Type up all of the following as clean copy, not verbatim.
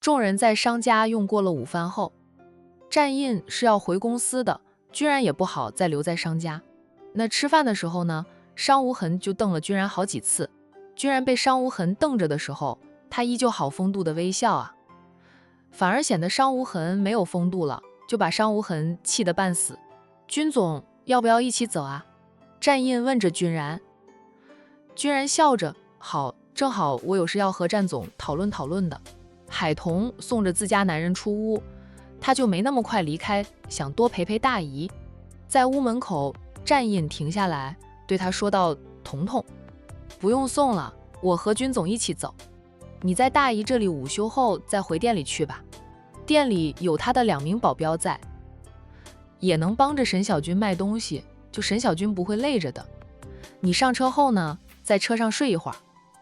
众人在商家用过了午饭后，战印是要回公司的，居然也不好再留在商家。那吃饭的时候呢，商无痕就瞪了居然好几次，居然被商无痕瞪着的时候，他依旧好风度的微笑啊，反而显得商无痕没有风度了，就把商无痕气得半死。军总要不要一起走啊？战印问着君然。君然笑着，好，正好我有事要和战总讨论讨论的。海童送着自家男人出屋，他就没那么快离开，想多陪陪大姨。在屋门口，战印停下来对他说道：彤彤，不用送了，我和军总一起走，你在大姨这里午休后再回店里去吧，店里有他的2名保镖在，也能帮着沈小军卖东西，就沈小军不会累着的。你上车后呢，在车上睡一会儿，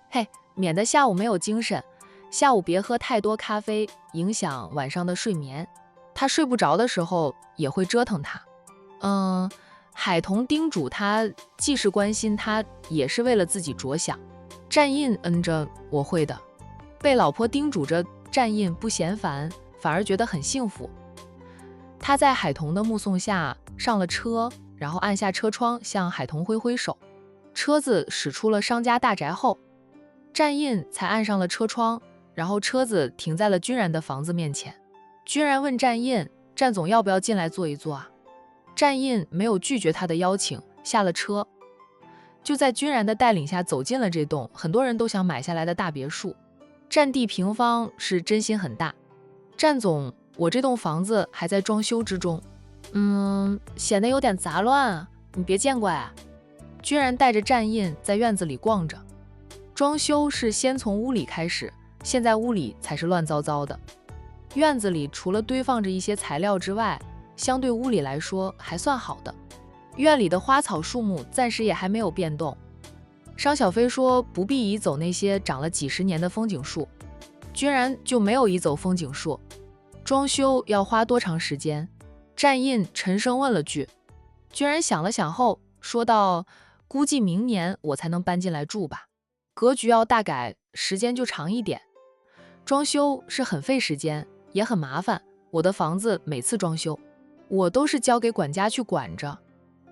嘿，免得下午没有精神，下午别喝太多咖啡，影响晚上的睡眠。他睡不着的时候也会折腾他。海童叮嘱他，既是关心他，也是为了自己着想。战印着，我会的。被老婆叮嘱着，战印不嫌烦，反而觉得很幸福。他在海童的目送下上了车，然后按下车窗向海童挥挥手。车子驶出了商家大宅后，战印才按上了车窗，然后车子停在了君然的房子面前。君然问战印，战总要不要进来坐一坐啊？战印没有拒绝他的邀请，下了车，就在君然的带领下走进了这栋很多人都想买下来的大别墅。占地平方是真心很大。战总，我这栋房子还在装修之中，显得有点杂乱啊，你别见怪啊。君然带着战印在院子里逛着。装修是先从屋里开始，现在屋里才是乱糟糟的。院子里除了堆放着一些材料之外，相对屋里来说还算好的。院里的花草树木暂时也还没有变动。商小飞说不必移走那些长了几十年的风景树，君然就没有移走风景树。装修要花多长时间？战印沉声问了句。君然想了想后说道，估计明年我才能搬进来住吧，格局要大改，时间就长一点。装修是很费时间，也很麻烦，我的房子每次装修，我都是交给管家去管着，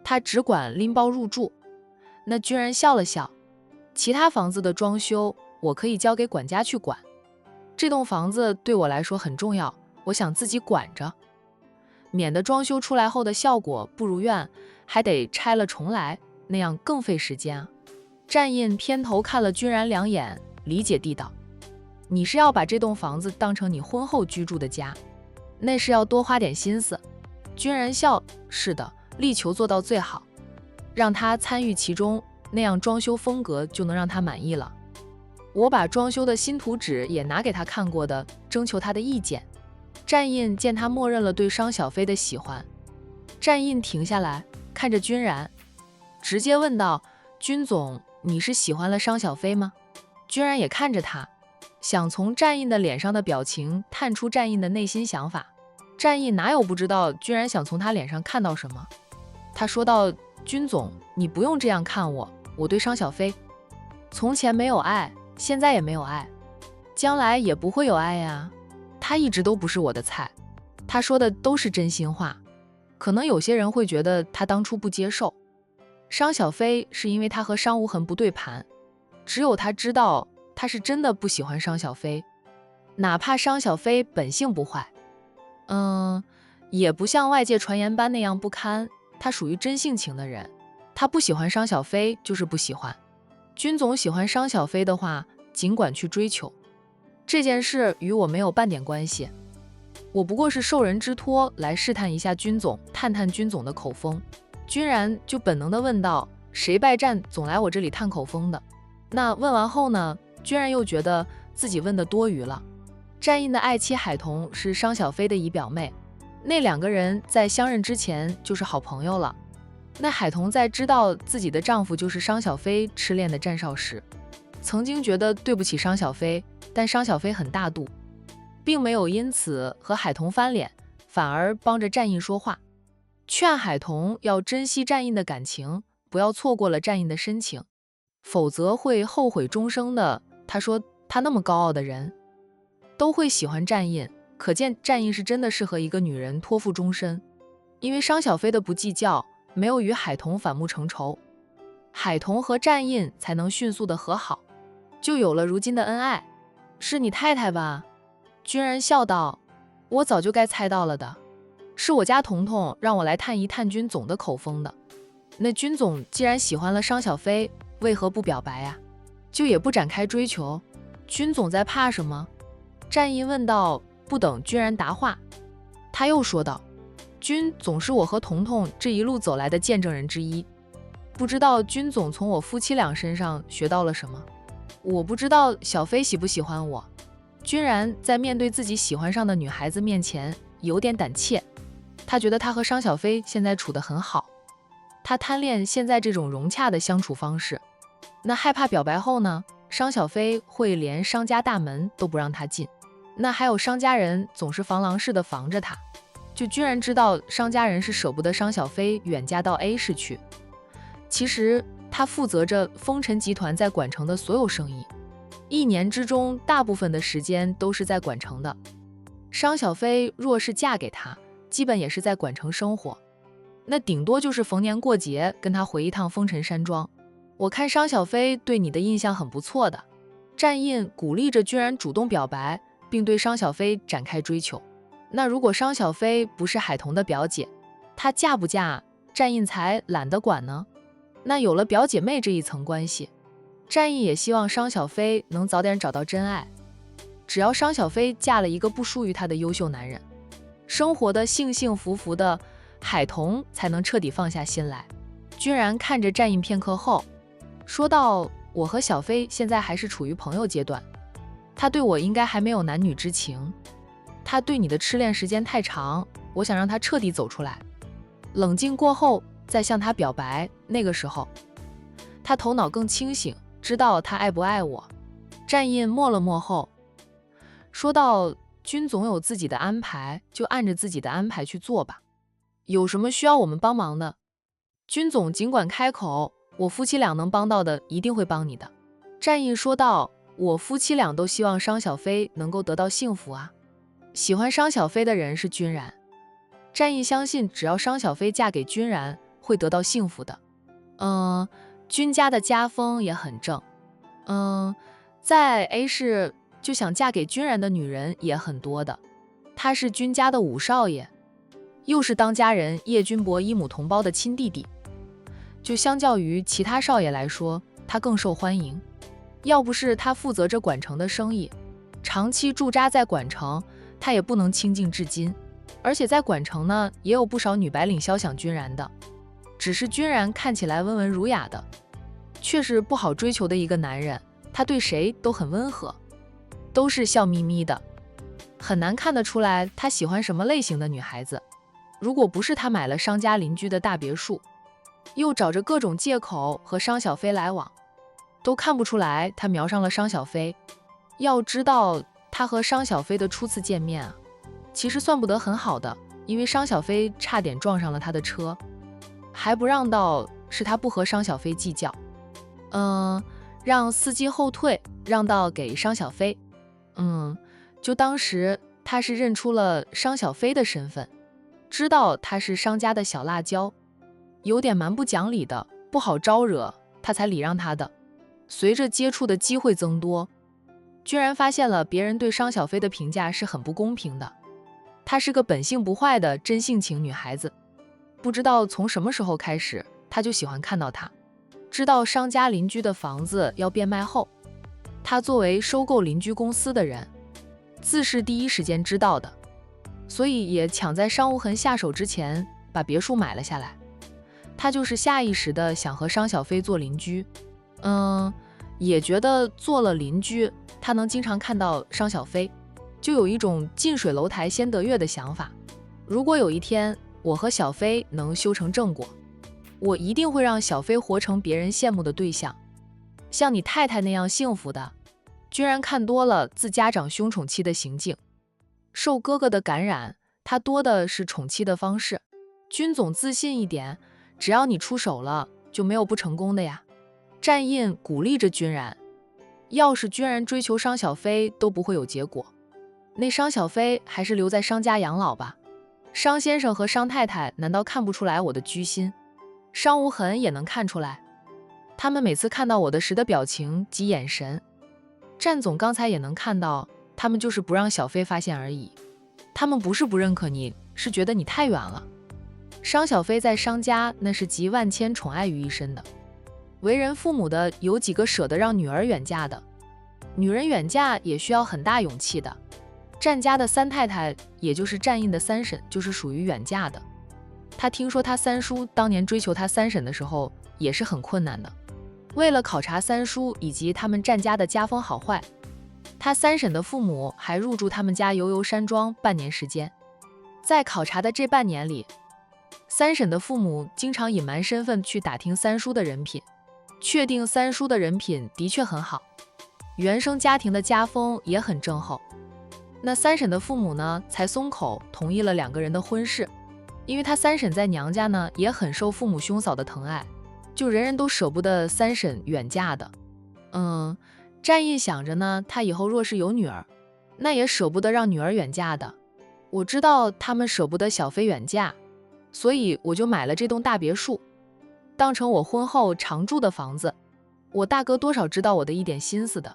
他只管拎包入住。那君然笑了笑，其他房子的装修我可以交给管家去管，这栋房子对我来说很重要，我想自己管着，免得装修出来后的效果不如愿，还得拆了重来，那样更费时间啊。战印偏头看了君然2眼，理解地道，你是要把这栋房子当成你婚后居住的家，那是要多花点心思。君然笑，是的，力求做到最好，让他参与其中，那样装修风格就能让他满意了。我把装修的新图纸也拿给他看过的，征求他的意见。战印见他默认了对商小飞的喜欢，战印停下来看着君然，直接问道，君总，你是喜欢了商小飞吗？君然也看着他，想从战印的脸上的表情探出战印的内心想法。战印哪有不知道君然想从他脸上看到什么？他说道，君总，你不用这样看我，我对商小飞从前没有爱，现在也没有爱，将来也不会有爱呀。他一直都不是我的菜。他说的都是真心话，可能有些人会觉得他当初不接受。商小飞是因为他和商无痕不对盘，只有他知道他是真的不喜欢商小飞，哪怕商小飞本性不坏，也不像外界传言般那样不堪，他属于真性情的人。他不喜欢商小飞就是不喜欢。君总喜欢商小飞的话，尽管去追求，这件事与我没有半点关系，我不过是受人之托来试探一下君总，探探君总的口风。君然就本能地问道，谁拜战总来我这里探口风的？那问完后呢，君然又觉得自己问的多余了。战印的爱妻海童是商小飞的姨表妹，那2个人在相认之前就是好朋友了。那海童在知道自己的丈夫就是商小飞痴恋的战少时，曾经觉得对不起商小飞，但商小飞很大度，并没有因此和海童翻脸，反而帮着战印说话，劝海童要珍惜战印的感情，不要错过了战印的深情，否则会后悔终生的。他说他那么高傲的人，都会喜欢战印，可见战印是真的适合一个女人托付终身。因为商小飞的不计较，没有与海童反目成仇，海童和战印才能迅速的和好，就有了如今的恩爱。是你太太吧？君然笑道，我早就该猜到了的，是我家彤彤让我来探一探君总的口风的。那君总既然喜欢了商小飞，为何不表白啊？就也不展开追求，君总在怕什么？战印问道。不等君然答话，他又说道，君总是我和彤彤这一路走来的见证人之一，不知道君总从我夫妻俩身上学到了什么。我不知道小飞喜不喜欢我。君然在面对自己喜欢上的女孩子面前有点胆怯，他觉得他和商小飞现在处得很好，他贪恋现在这种融洽的相处方式。那害怕表白后呢，商小飞会连商家大门都不让他进，那还有商家人总是防狼似的防着他。就君然知道商家人是舍不得商小飞远嫁到 A 市去，其实他负责着风尘集团在管城的所有生意，一年之中大部分的时间都是在管城的。商小飞若是嫁给他，基本也是在管城生活，那顶多就是逢年过节跟他回一趟风尘山庄。我看商小飞对你的印象很不错的。战印鼓励着君然主动表白，并对商小飞展开追求。那如果商小飞不是海童的表姐，她嫁不嫁战印才懒得管呢。那有了表姐妹这一层关系，战印也希望商小飞能早点找到真爱。只要商小飞嫁了一个不输于她的优秀男人，生活的幸幸福福的，海童才能彻底放下心来。君然看着战印片刻后说道，我和小飞现在还是处于朋友阶段，他对我应该还没有男女之情，他对你的痴恋时间太长，我想让他彻底走出来，冷静过后再向他表白。那个时候他头脑更清醒，知道他爱不爱我。战印默了默后说道，君总有自己的安排，就按着自己的安排去做吧，有什么需要我们帮忙的，君总尽管开口，我夫妻俩能帮到的一定会帮你的。战印说道，我夫妻俩都希望商小飞能够得到幸福啊，喜欢商小飞的人是君然。战印相信只要商小飞嫁给君然会得到幸福的。君家的家风也很正，在 A 市就想嫁给君然的女人也很多的，他是君家的五少爷，又是当家人叶君伯一母同胞的亲弟弟，就相较于其他少爷来说，他更受欢迎。要不是他负责着管城的生意，长期驻扎在管城，他也不能清静至今。而且在管城呢，也有不少女白领肖想君然的，只是君然看起来温文儒雅的，却是不好追求的一个男人。他对谁都很温和，都是笑眯眯的，很难看得出来他喜欢什么类型的女孩子。如果不是他买了商家邻居的大别墅，又找着各种借口和商小飞来往，都看不出来他瞄上了商小飞。要知道他和商小飞的初次见面啊，其实算不得很好的，因为商小飞差点撞上了他的车，还不让道，是他不和商小飞计较，让司机后退，让道给商小飞。就当时他是认出了商小飞的身份，知道他是商家的小辣椒，有点蛮不讲理的，不好招惹，他才礼让他的。随着接触的机会增多，居然发现了别人对商小飞的评价是很不公平的。她是个本性不坏的真性情女孩子，不知道从什么时候开始，她就喜欢看到他。知道商家邻居的房子要变卖后，她作为收购邻居公司的人，自是第一时间知道的，所以也抢在商无痕下手之前把别墅买了下来。她就是下意识的想和商小飞做邻居，也觉得做了邻居，她能经常看到商小飞，就有一种近水楼台先得月的想法。如果有一天我和小飞能修成正果，我一定会让小飞活成别人羡慕的对象，像你太太那样幸福的。居然看多了自家长凶宠妻的行径，受哥哥的感染，他多的是宠妻的方式。君总自信一点，只要你出手了，就没有不成功的呀。战印鼓励着君然，要是君然追求商小飞都不会有结果，那商小飞还是留在商家养老吧。商先生和商太太难道看不出来我的居心？商无痕也能看出来，他们每次看到我的时的表情及眼神。战总刚才也能看到，他们就是不让小飞发现而已。他们不是不认可你，是觉得你太远了。商小飞在商家那是集万千宠爱于一身的，为人父母的有几个舍得让女儿远嫁的？女人远嫁也需要很大勇气的。战家的三太太，也就是战印的三婶，就是属于远嫁的。他听说他三叔当年追求他三婶的时候也是很困难的，为了考察三叔以及他们战家的家风好坏，他三婶的父母还入住他们家游山庄半年时间。在考察的这半年里，三婶的父母经常隐瞒身份去打听三叔的人品，确定三叔的人品的确很好，原生家庭的家风也很正厚。那三婶的父母呢，才松口同意了两个人的婚事。因为他三婶在娘家呢，也很受父母兄嫂的疼爱，就人人都舍不得三婶远嫁的。战印想着呢，他以后若是有女儿，那也舍不得让女儿远嫁的。我知道他们舍不得小飞远嫁，所以我就买了这栋大别墅，当成我婚后常住的房子。我大哥多少知道我的一点心思的，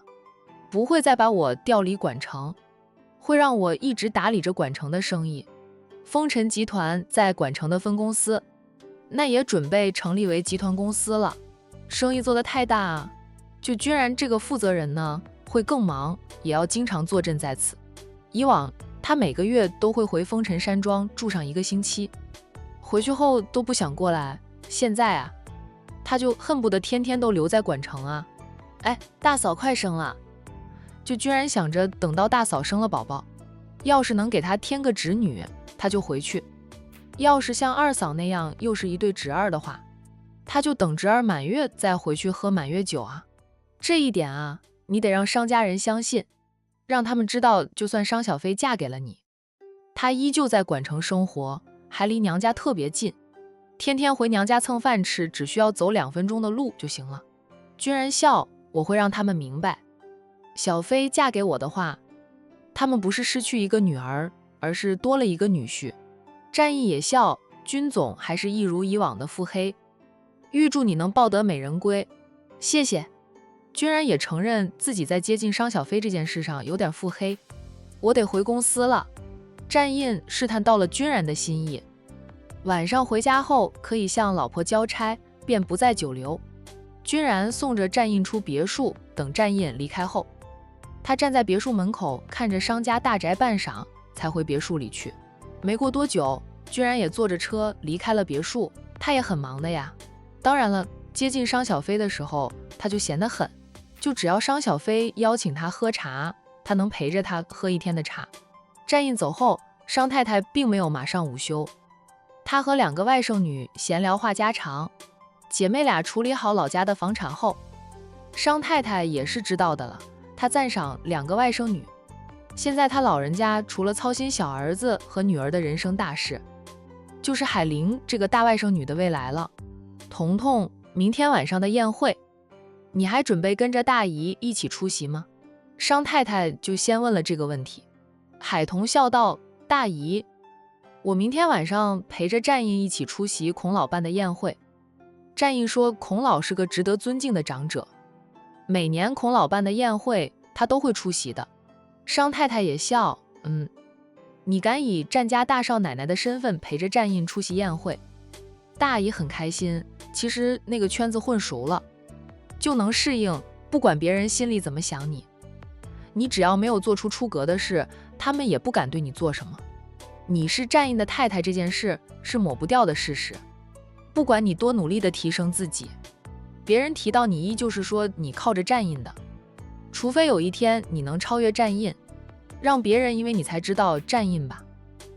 不会再把我调离管城，会让我一直打理着管城的生意。风尘集团在管城的分公司，那也准备成立为集团公司了。生意做得太大，就居然这个负责人呢会更忙，也要经常坐镇在此。以往他每个月都会回风尘山庄住上1个星期，回去后都不想过来。现在啊，他就恨不得天天都留在管城啊。哎，大嫂快生了，就居然想着等到大嫂生了宝宝，要是能给他添个侄女，他就回去；要是像二嫂那样又是一对侄儿的话，他就等侄儿满月再回去喝满月酒啊。这一点啊，你得让商家人相信，让他们知道，就算商小飞嫁给了你，她依旧在管城生活，还离娘家特别近，天天回娘家蹭饭吃，只需要走2分钟的路就行了。君然笑，我会让他们明白，小飞嫁给我的话，他们不是失去一个女儿，而是多了一个女婿。战役也笑，君总还是一如以往的腹黑，预祝你能抱得美人归。谢谢。君然也承认自己在接近商小飞这件事上有点腹黑。我得回公司了。战印试探到了君然的心意，晚上回家后可以向老婆交差，便不再久留。君然送着战印出别墅，等战印离开后，他站在别墅门口看着商家大宅半晌，才回别墅里去。没过多久，君然也坐着车离开了别墅。他也很忙的呀。当然了，接近商小飞的时候，他就闲得很，就只要商小飞邀请他喝茶，他能陪着他喝1天的茶。战印走后，商太太并没有马上午休，她和2个外甥女闲聊话家常。姐妹俩处理好老家的房产后，商太太也是知道的了，她赞赏2个外甥女。现在她老人家除了操心小儿子和女儿的人生大事，就是海玲这个大外甥女的未来了。彤彤，明天晚上的宴会，你还准备跟着大姨一起出席吗？商太太就先问了这个问题。海彤笑道，大姨，我明天晚上陪着战印一起出席孔老办的宴会。战印说，孔老是个值得尊敬的长者，每年孔老办的宴会他都会出席的。商太太也笑，你敢以战家大少奶奶的身份陪着战印出席宴会，大姨很开心。其实那个圈子混熟了，就能适应，不管别人心里怎么想你，你只要没有做出出格的事，他们也不敢对你做什么。你是战印的太太这件事是抹不掉的事实，不管你多努力的提升自己，别人提到你依旧是说你靠着战印的，除非有一天你能超越战印，让别人因为你才知道战印吧。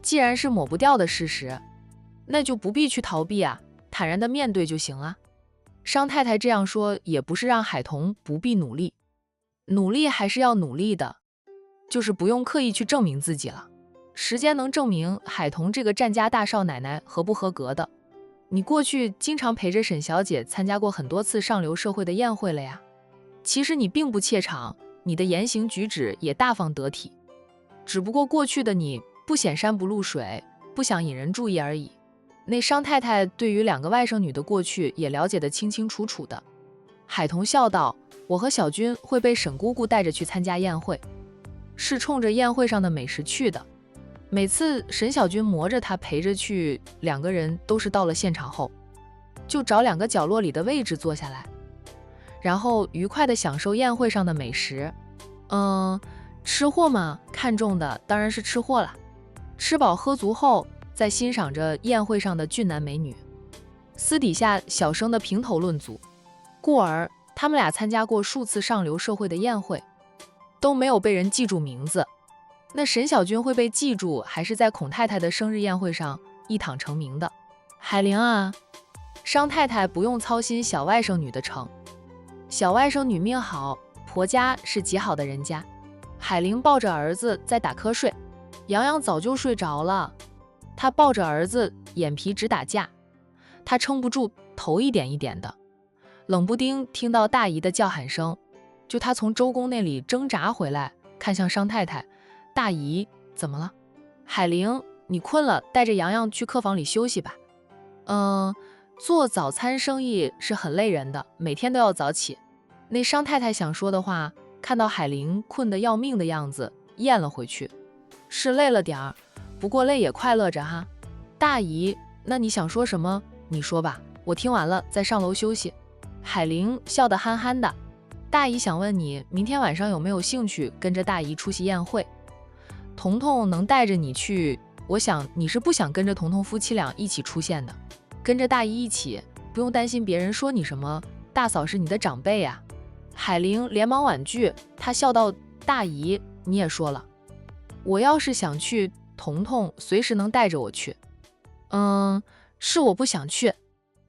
既然是抹不掉的事实，那就不必去逃避啊，坦然的面对就行了。商太太这样说也不是让海彤不必努力，努力还是要努力的，就是不用刻意去证明自己了。时间能证明海彤这个战家大少奶奶合不合格的。你过去经常陪着沈小姐参加过很多次上流社会的宴会了呀，其实你并不怯场，你的言行举止也大方得体。只不过过去的你不显山不露水，不想引人注意而已。那商太太对于2个外甥女的过去也了解得清清楚楚的。海童笑道：我和小军会被沈姑姑带着去参加宴会，是冲着宴会上的美食去的。每次沈小军磨着他陪着去，2个人都是到了现场后，就找2个角落里的位置坐下来，然后愉快地享受宴会上的美食。吃货嘛，看重的当然是吃货了。吃饱喝足后，再欣赏着宴会上的俊男美女，私底下小声的评头论足。故而他们俩参加过数次上流社会的宴会，都没有被人记住名字。那沈小军会被记住，还是在孔太太的生日宴会上一躺成名的。海玲啊，商太太不用操心小外甥女的成，小外甥女命好，婆家是极好的人家。海玲抱着儿子在打瞌睡，洋洋早就睡着了，他抱着儿子眼皮直打架，他撑不住，头一点一点的。冷不丁听到大姨的叫喊声，就他从周公那里挣扎回来，看向商太太：大姨怎么了？海玲，你困了，带着洋洋去客房里休息吧。做早餐生意是很累人的，每天都要早起。那商太太想说的话，看到海玲困得要命的样子，咽了回去。是累了点儿，不过累也快乐着哈。大姨，那你想说什么？你说吧，我听完了再上楼休息。海玲笑得憨憨的。大姨想问你，明天晚上有没有兴趣跟着大姨出席宴会？彤彤能带着你去，我想你是不想跟着彤彤夫妻俩一起出现的。跟着大姨一起，不用担心别人说你什么，大嫂是你的长辈呀。海玲连忙婉拒，她笑道：大姨，你也说了，我要是想去，彤彤随时能带着我去。是我不想去，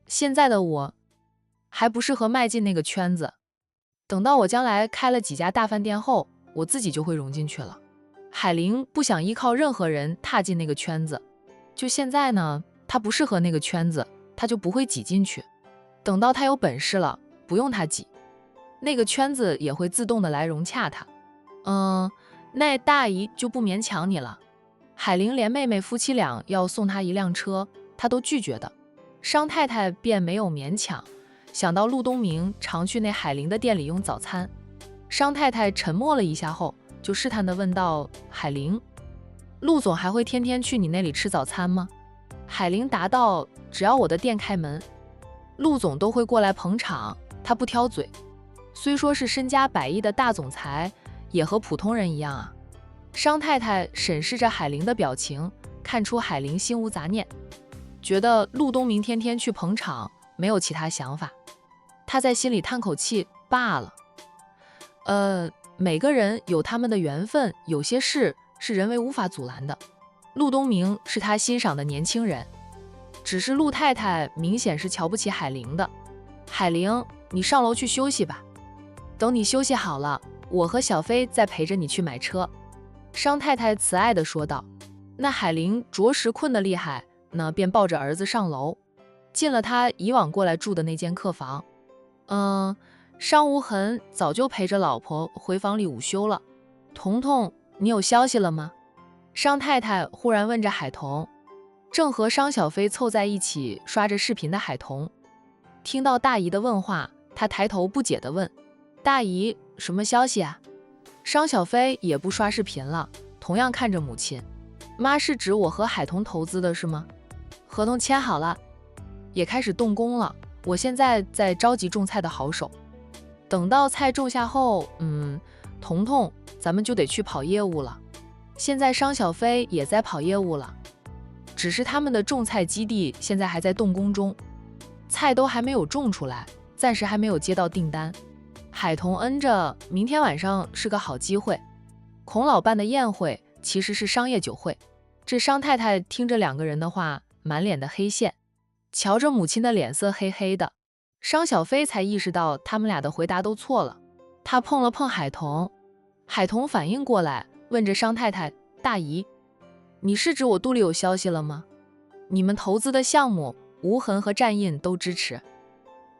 现在的我还不适合迈进那个圈子，等到我将来开了几家大饭店后，我自己就会融进去了。海玲不想依靠任何人踏进那个圈子，就现在呢，她不适合那个圈子，她就不会挤进去。等到她有本事了，不用她挤，那个圈子也会自动的来融洽她。那大姨就不勉强你了。海玲连妹妹夫妻俩要送她一辆车，她都拒绝的。商太太便没有勉强，想到陆东明常去那海玲的店里用早餐，商太太沉默了一下后，就试探地问道：海玲，陆总还会天天去你那里吃早餐吗？海玲答道：只要我的店开门，陆总都会过来捧场，他不挑嘴。虽说是身家100亿的大总裁，也和普通人一样啊。商太太审视着海玲的表情，看出海玲心无杂念，觉得陆东明天天去捧场，没有其他想法。他在心里叹口气，罢了。每个人有他们的缘分，有些事是人为无法阻拦的。陆东明是他欣赏的年轻人，只是陆太太明显是瞧不起海玲的。海玲，你上楼去休息吧，等你休息好了，我和小飞再陪着你去买车。商太太慈爱地说道。那海玲着实困得厉害，那便抱着儿子上楼，进了他以往过来住的那间客房。商无痕早就陪着老婆回房里午休了。彤彤，你有消息了吗？商太太忽然问着海童。正和商小飞凑在一起刷着视频的海童，听到大姨的问话，他抬头不解地问：大姨，什么消息啊？商小飞也不刷视频了，同样看着母亲。妈，是指我和海童投资的是吗？合同签好了，也开始动工了，我现在在着急种菜的好手。等到菜种下后，彤彤，咱们就得去跑业务了。现在商小飞也在跑业务了，只是他们的种菜基地现在还在动工中，菜都还没有种出来，暂时还没有接到订单。海童嗯着，明天晚上是个好机会。孔老办的宴会其实是商业酒会。这商太太听着2个人的话，满脸的黑线，瞧着母亲的脸色黑黑的。商小飞才意识到他们俩的回答都错了。他碰了碰海童，海童反应过来，问着商太太：大姨，你是指我肚里有消息了吗？你们投资的项目，无痕和战印都支持，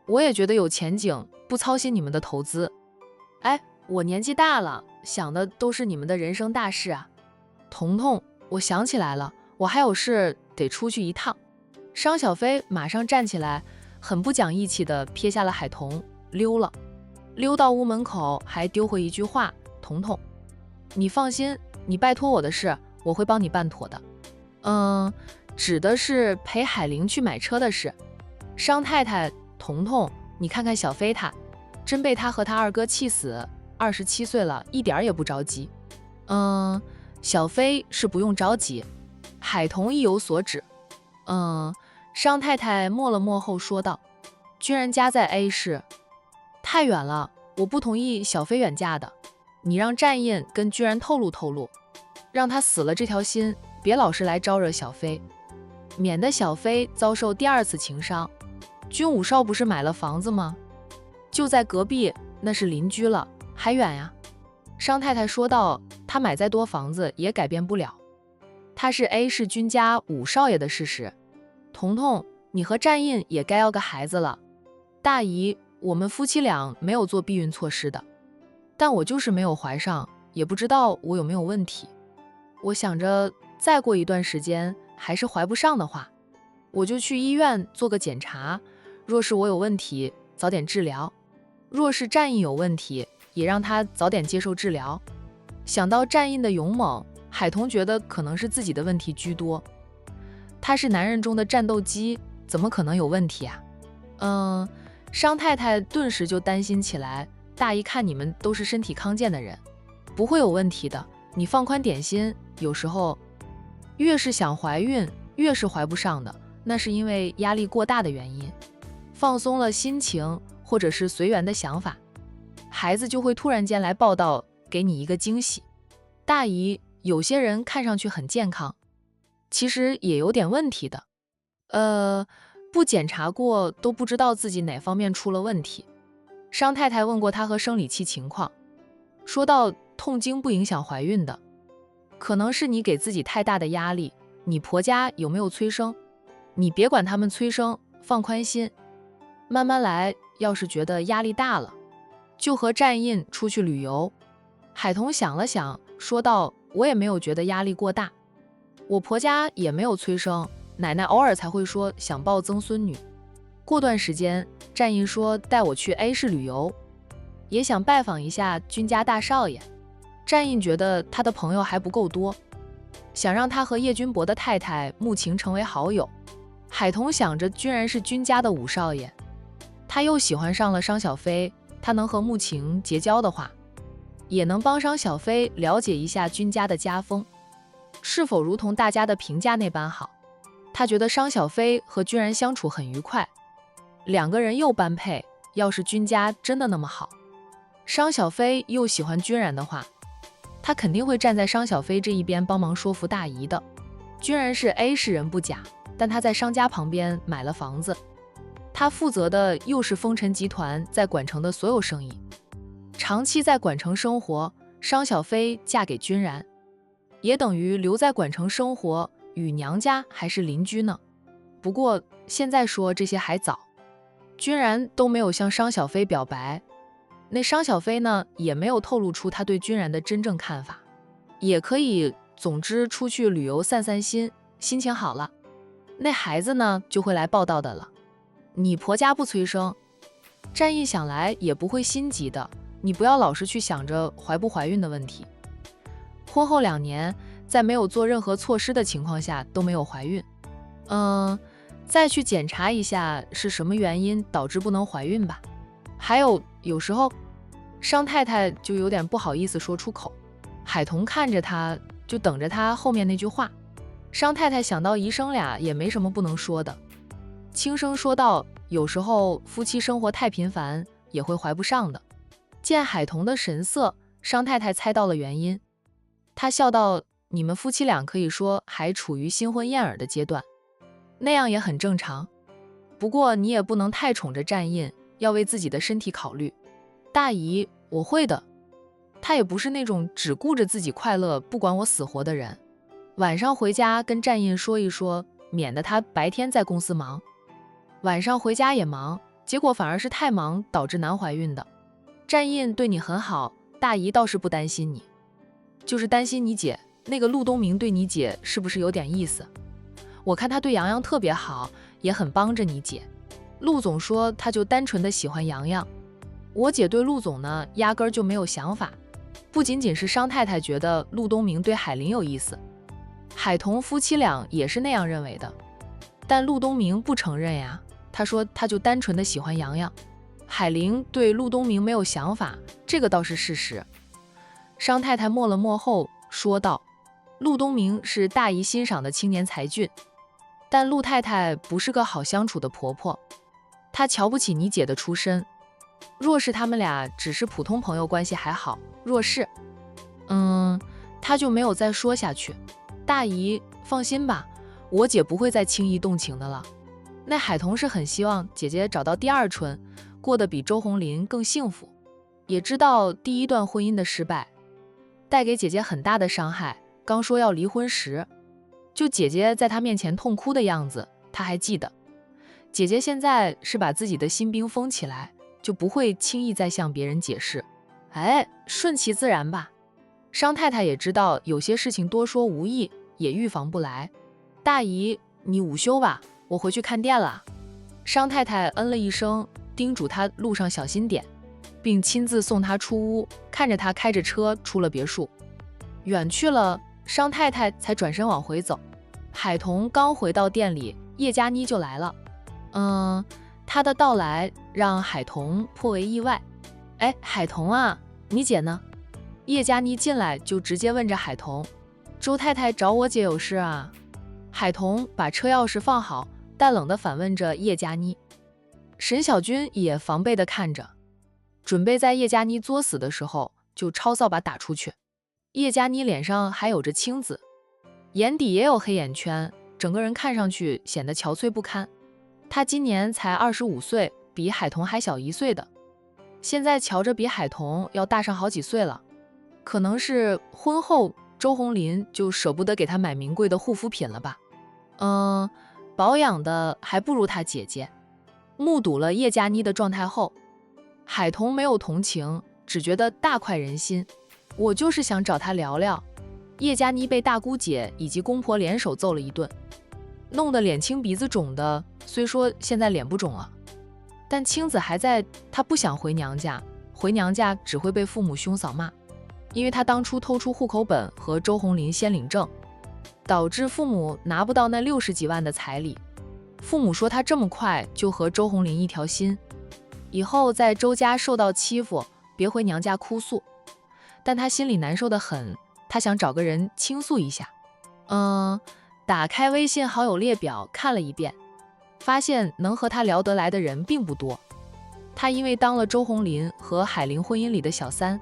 我也觉得有前景，不操心你们的投资。我年纪大了，想的都是你们的人生大事啊。彤彤，我想起来了，我还有事得出去一趟。商小飞马上站起来，很不讲义气地撇下了海童，溜了。溜到屋门口，还丢回一句话：彤彤，你放心，你拜托我的事，我会帮你办妥的。指的是陪海玲去买车的事。商太太，彤彤，你看看小飞他，真被他和他二哥气死。27岁了，一点也不着急。小飞是不用着急。海童意有所指。商太太默了默后说道：居然家在 A 市，太远了，我不同意小飞远嫁的。你让战印跟居然透露透露，让他死了这条心，别老是来招惹小飞，免得小飞遭受第二次情伤。军武少不是买了房子吗？就在隔壁，那是邻居了，还远呀。商太太说道：他买再多房子也改变不了，他是 A 市军家五少爷的事实。彤彤，你和战印也该要个孩子了。大姨，我们夫妻俩没有做避孕措施的，但我就是没有怀上，也不知道我有没有问题。我想着再过一段时间还是怀不上的话，我就去医院做个检查，若是我有问题，早点治疗；若是战印有问题，也让他早点接受治疗。想到战印的勇猛，海童觉得可能是自己的问题居多。他是男人中的战斗机，怎么可能有问题啊？商太太顿时就担心起来，大姨看你们都是身体康健的人，不会有问题的，你放宽点心。有时候越是想怀孕，越是怀不上的，那是因为压力过大的原因。放松了心情，或者是随缘的想法，孩子就会突然间来报道，给你一个惊喜。大姨，有些人看上去很健康，其实也有点问题的。不检查过都不知道自己哪方面出了问题。商太太问过她和生理期情况，说到痛经不影响怀孕的，可能是你给自己太大的压力。你婆家有没有催生？你别管他们催生，放宽心，慢慢来。要是觉得压力大了，就和战印出去旅游。海童想了想，说道：我也没有觉得压力过大，我婆家也没有催生，奶奶偶尔才会说想抱曾孙女。过段时间，战印说带我去 A 市旅游，也想拜访一下军家大少爷。战印觉得他的朋友还不够多，想让他和叶君博的太太穆晴成为好友。海童想着居然是军家的五少爷，他又喜欢上了商小飞，他能和穆晴结交的话，也能帮商小飞了解一下军家的家风，是否如同大家的评价那般好。他觉得商小飞和居然相处很愉快，两个人又般配，要是军家真的那么好，商小飞又喜欢君然的话，他肯定会站在商小飞这一边帮忙说服大姨的。君然是 A 市人不假，但他在商家旁边买了房子，他负责的又是风尘集团在管城的所有生意，长期在管城生活。商小飞嫁给君然，也等于留在管城生活，与娘家还是邻居呢。不过现在说这些还早，君然都没有向商小飞表白，那商小飞呢也没有透露出他对君然的真正看法，也可以，总之出去旅游散散心，心情好了，那孩子呢就会来报道的了。你婆家不催生，战印想来也不会心急的，你不要老是去想着怀不怀孕的问题。婚后2年，在没有做任何措施的情况下都没有怀孕，再去检查一下是什么原因导致不能怀孕吧。还有，有时候商太太就有点不好意思说出口。海童看着他，就等着他后面那句话。商太太想到姨甥俩也没什么不能说的，轻声说道：有时候夫妻生活太频繁也会怀不上的。见海童的神色，商太太猜到了原因，她笑道：你们夫妻俩可以说还处于新婚燕尔的阶段，那样也很正常。不过你也不能太宠着战印，要为自己的身体考虑。大姨，我会的。他也不是那种只顾着自己快乐不管我死活的人。晚上回家跟战印说一说，免得他白天在公司忙，晚上回家也忙，结果反而是太忙导致难怀孕的。战印对你很好，大姨倒是不担心你，就是担心你姐那个陆东明对你姐是不是有点意思？我看他对洋洋特别好，也很帮着你姐。陆总说他就单纯的喜欢洋洋。我姐对陆总呢，压根儿就没有想法。不仅仅是商太太觉得陆东明对海玲有意思，海童夫妻俩也是那样认为的。但陆东明不承认呀，他说他就单纯的喜欢洋洋。海玲对陆东明没有想法，这个倒是事实。商太太默了默后说道：“陆东明是大姨欣赏的青年才俊，但陆太太不是个好相处的婆婆，她瞧不起你姐的出身。若是他们俩只是普通朋友关系还好，若是……她就没有再说下去。大姨放心吧，我姐不会再轻易动情的了。那海童是很希望姐姐找到第二春，过得比周红林更幸福，也知道第一段婚姻的失败带给姐姐很大的伤害。刚说要离婚时，就姐姐在她面前痛哭的样子，她还记得。姐姐现在是把自己的心冰封起来，就不会轻易再向别人解释。顺其自然吧。商太太也知道有些事情多说无益，也预防不来。大姨，你午休吧，我回去看店了。商太太嗯了一声，叮嘱她路上小心点，并亲自送她出屋，看着她开着车出了别墅。远去了，商太太才转身往回走。海童刚回到店里，叶佳妮就来了。她的到来让海童颇为意外。海童啊，你姐呢？叶佳妮进来就直接问着海童：“周太太找我姐有事啊？”海童把车钥匙放好，淡冷地反问着叶佳妮。沈小军也防备地看着，准备在叶佳妮作死的时候就抄扫把打出去。叶佳妮脸上还有着青紫，眼底也有黑眼圈，整个人看上去显得憔悴不堪。她今年才25岁，比海童还小1岁的，现在瞧着比海童要大上好几岁了。可能是婚后周红林就舍不得给她买名贵的护肤品了吧。保养的还不如她姐姐。目睹了叶佳妮的状态后，海童没有同情，只觉得大快人心。我就是想找她聊聊。叶佳妮被大姑姐以及公婆联手揍了一顿，弄得脸青鼻子肿的，虽说现在脸不肿了，但青子还在。她不想回娘家，回娘家只会被父母兄嫂骂，因为她当初偷出户口本和周红林先领证，导致父母拿不到那60几万的彩礼。父母说她这么快就和周红林一条心，以后在周家受到欺负，别回娘家哭诉。但她心里难受得很，她想找个人倾诉一下。打开微信好友列表看了一遍，发现能和她聊得来的人并不多。她因为当了周红林和海玲婚姻里的小三，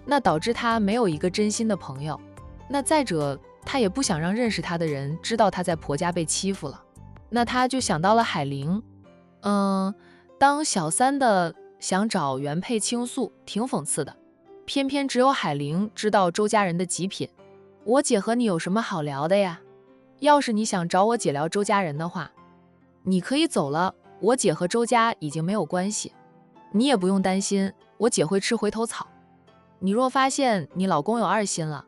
那导致她没有一个真心的朋友。那再者，她也不想让认识她的人知道她在婆家被欺负了。那她就想到了海玲。当小三的想找原配倾诉，挺讽刺的。偏偏只有海玲知道周家人的极品。我姐和你有什么好聊的呀？要是你想找我姐聊周家人的话，你可以走了，我姐和周家已经没有关系，你也不用担心我姐会吃回头草。你若发现你老公有二心了，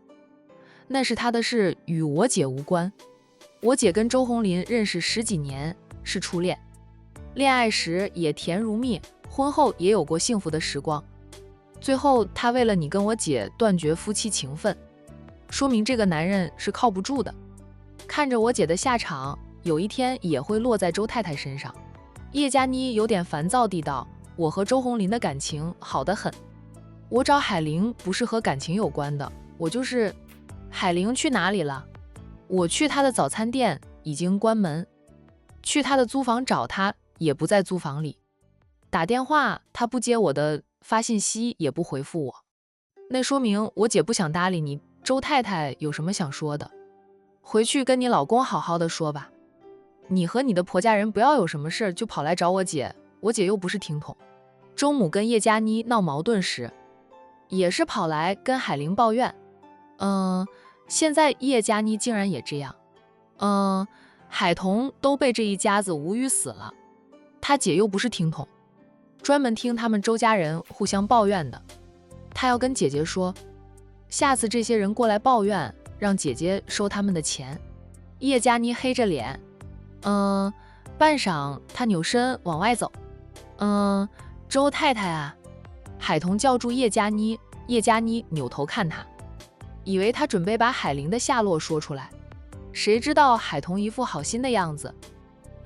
那是他的事，与我姐无关。我姐跟周红林认识10几年，是初恋，恋爱时也甜如蜜，婚后也有过幸福的时光。最后他为了你跟我姐断绝夫妻情分，说明这个男人是靠不住的。看着我姐的下场，有一天也会落在周太太身上。叶佳妮有点烦躁地道：“我和周红林的感情好得很，我找海玲不是和感情有关的，我就是……海玲去哪里了？我去她的早餐店已经关门，去她的租房找她也不在租房里，打电话她不接我的，发信息也不回复我，那说明我姐不想搭理你。周太太有什么想说的，回去跟你老公好好的说吧。你和你的婆家人不要有什么事就跑来找我姐，我姐又不是听筒。”周母跟叶佳妮闹矛盾时，也是跑来跟海玲抱怨。现在叶佳妮竟然也这样。海童都被这一家子无语死了，他姐又不是听筒，专门听他们周家人互相抱怨的。他要跟姐姐说，下次这些人过来抱怨，让姐姐收他们的钱。叶佳妮黑着脸，半晌她扭身往外走。周太太啊！海童叫住叶佳妮，叶佳妮扭头看他，以为他准备把海玲的下落说出来，谁知道海童一副好心的样子，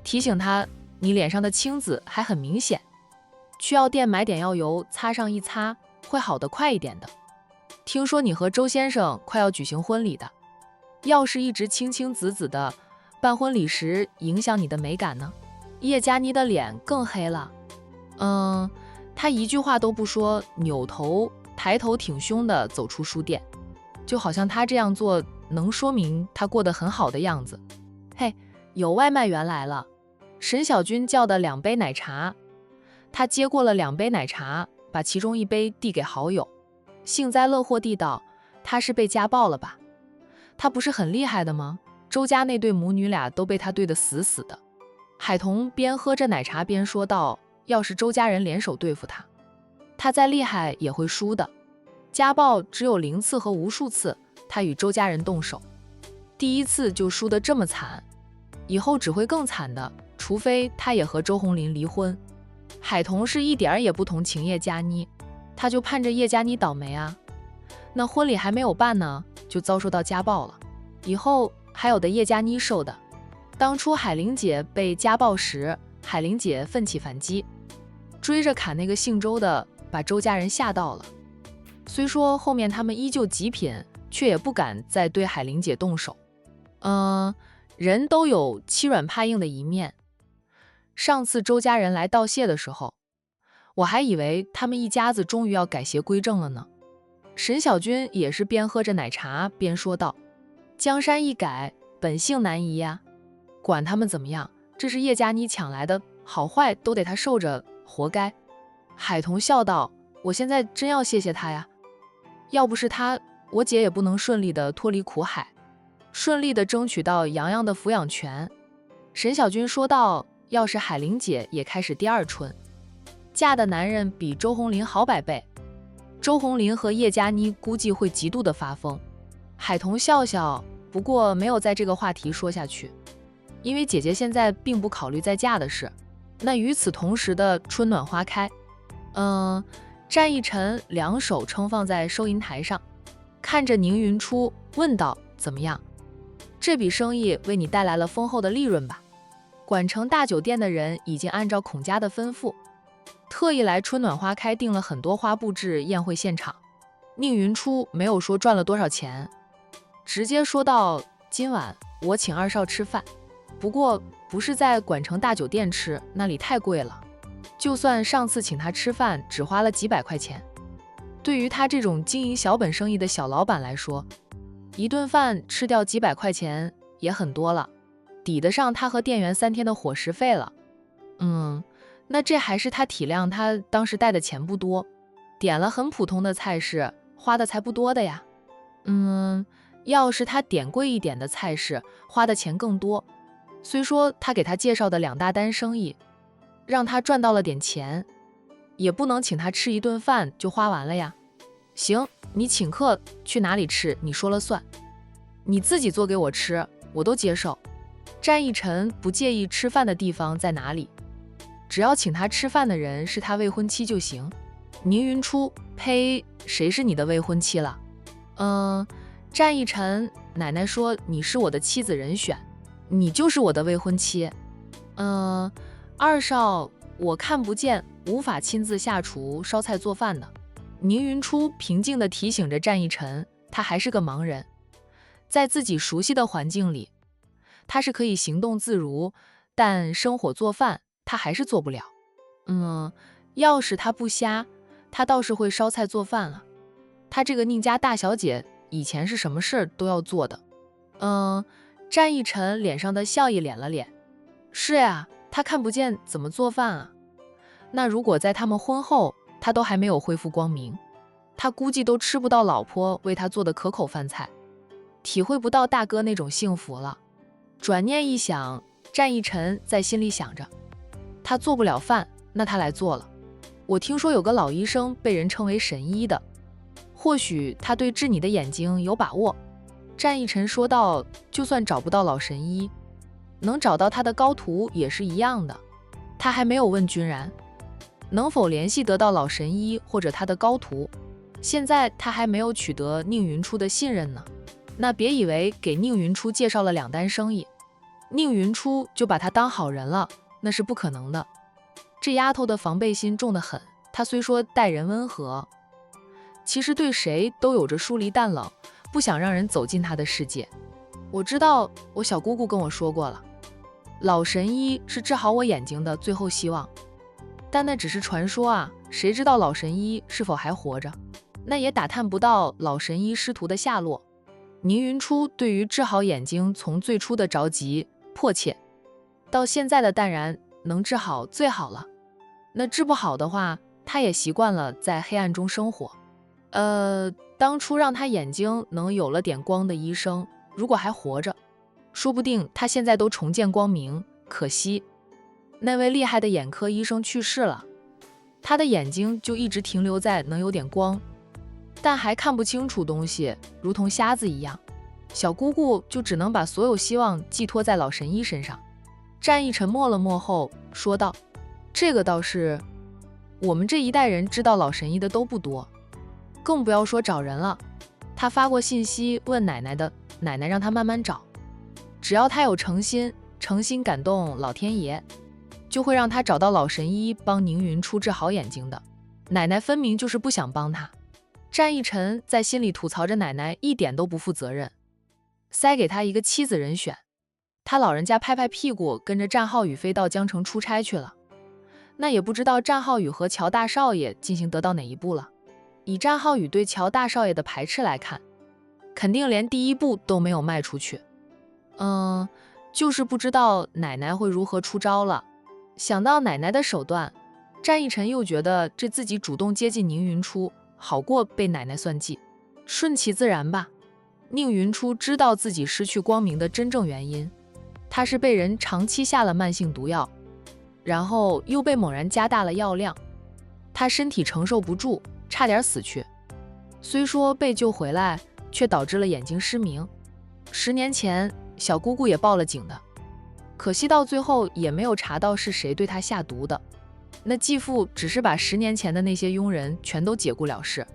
提醒他，你脸上的青紫还很明显，去药店买点药油擦上一擦，会好得快一点的。听说你和周先生快要举行婚礼的，要是一直青青紫紫的，办婚礼时影响你的美感呢？叶佳妮的脸更黑了。他一句话都不说，扭头抬头挺胸地走出书店，就好像他这样做能说明他过得很好的样子。嘿，有外卖员来了，沈小军叫的2杯奶茶。他接过了2杯奶茶，把其中1杯递给好友，幸灾乐祸地道：“他是被家暴了吧？他不是很厉害的吗？周家那对母女俩都被他对得死死的。”海童边喝着奶茶边说道：“要是周家人联手对付他，他再厉害也会输的。家暴只有0次和无数次，他与周家人动手，第1次就输得这么惨，以后只会更惨的，除非他也和周红林离婚。”海童是一点也不同情叶佳妮，他就盼着叶佳妮倒霉啊。那婚礼还没有办呢，就遭受到家暴了，以后还有的叶佳妮受的。当初海玲姐被家暴时，海玲姐奋起反击，追着砍那个姓周的，把周家人吓到了。虽说后面他们依旧极品，却也不敢再对海玲姐动手。人都有欺软怕硬的一面。上次周家人来道谢的时候，我还以为他们一家子终于要改邪归正了呢。沈小军也是边喝着奶茶边说道：“江山易改，本性难移呀。管他们怎么样，这是叶佳妮抢来的，好坏都得他受着，活该。”海童笑道：“我现在真要谢谢他呀，要不是他，我姐也不能顺利的脱离苦海，顺利的争取到洋洋的抚养权。”沈小军说道：“要是海玲姐也开始第2春，嫁的男人比周红林好100倍，周红林和叶佳妮估计会极度的发疯。”海童笑笑，不过没有在这个话题说下去，因为姐姐现在并不考虑再嫁的事。那与此同时的春暖花开，战逸晨2手撑放在收银台上，看着宁云初问道：“怎么样？这笔生意为你带来了丰厚的利润吧？”管城大酒店的人已经按照孔家的吩咐，特意来春暖花开订了很多花布置宴会现场。宁云初没有说赚了多少钱，直接说道：“今晚我请2少吃饭，不过不是在管城大酒店吃，那里太贵了。就算上次请他吃饭只花了几百块钱，对于他这种经营小本生意的小老板来说，一顿饭吃掉几百块钱也很多了，抵得上他和店员3天的伙食费了。那这还是他体谅他当时带的钱不多，点了很普通的菜式，花的才不多的呀。要是他点贵一点的菜式，花的钱更多。虽说他给他介绍的2大单生意让他赚到了点钱，也不能请他吃一顿饭就花完了呀。行，你请客去哪里吃你说了算，你自己做给我吃我都接受。战逸晨不介意吃饭的地方在哪里，只要请他吃饭的人是他未婚妻就行。宁云初，呸，谁是你的未婚妻了？战逸晨，奶奶说你是我的妻子人选，你就是我的未婚妻。2少，我看不见，无法亲自下厨烧菜做饭的。宁云初平静地提醒着战逸晨，他还是个盲人，在自己熟悉的环境里，他是可以行动自如，但生火做饭他还是做不了。要是他不瞎，他倒是会烧菜做饭了。他这个宁家大小姐以前是什么事儿都要做的。战逸晨脸上的笑意敛了敛，是呀，他看不见怎么做饭啊？那如果在他们婚后，他都还没有恢复光明，他估计都吃不到老婆为他做的可口饭菜，体会不到大哥那种幸福了。转念一想，战逸晨在心里想着，他做不了饭，那他来做了。我听说有个老医生被人称为神医的，或许他对治你的眼睛有把握。战义臣说道，就算找不到老神医，能找到他的高徒也是一样的。他还没有问君然能否联系得到老神医或者他的高徒，现在他还没有取得宁云初的信任呢。那别以为给宁云初介绍了2单生意，宁云初就把他当好人了，那是不可能的。这丫头的防备心重得很，她虽说待人温和，其实对谁都有着疏离淡冷，不想让人走进她的世界。我知道，我小姑姑跟我说过了，老神医是治好我眼睛的最后希望，但那只是传说啊，谁知道老神医是否还活着？那也打探不到老神医师徒的下落。宁云初对于治好眼睛，从最初的着急迫切，到现在的淡然，能治好最好了。那治不好的话，他也习惯了在黑暗中生活。当初让他眼睛能有了点光的医生，如果还活着，说不定他现在都重见光明。可惜，那位厉害的眼科医生去世了，他的眼睛就一直停留在能有点光，但还看不清楚东西，如同瞎子一样。小姑姑就只能把所有希望寄托在老神医身上。战义沉默了默后说道，这个倒是，我们这一代人知道老神医的都不多，更不要说找人了。他发过信息问奶奶的，奶奶让他慢慢找，只要他有诚心感动老天爷，就会让他找到老神医帮宁云初治好眼睛的。奶奶分明就是不想帮他。战义臣在心里吐槽着奶奶一点都不负责任，塞给他一个妻子人选。他老人家拍拍屁股，跟着战浩宇飞到江城出差去了。那也不知道战浩宇和乔大少爷进行得到哪一步了。以战浩宇对乔大少爷的排斥来看，肯定连第一步都没有迈出去。就是不知道奶奶会如何出招了。想到奶奶的手段，战义臣又觉得这自己主动接近宁云初，好过被奶奶算计。顺其自然吧。宁云初知道自己失去光明的真正原因，他是被人长期下了慢性毒药，然后又被猛然加大了药量，他身体承受不住，差点死去。虽说被救回来，却导致了眼睛失明。10年前小姑姑也报了警的，可惜到最后也没有查到是谁对他下毒的。那继父只是把10年前的那些佣人全都解雇了事。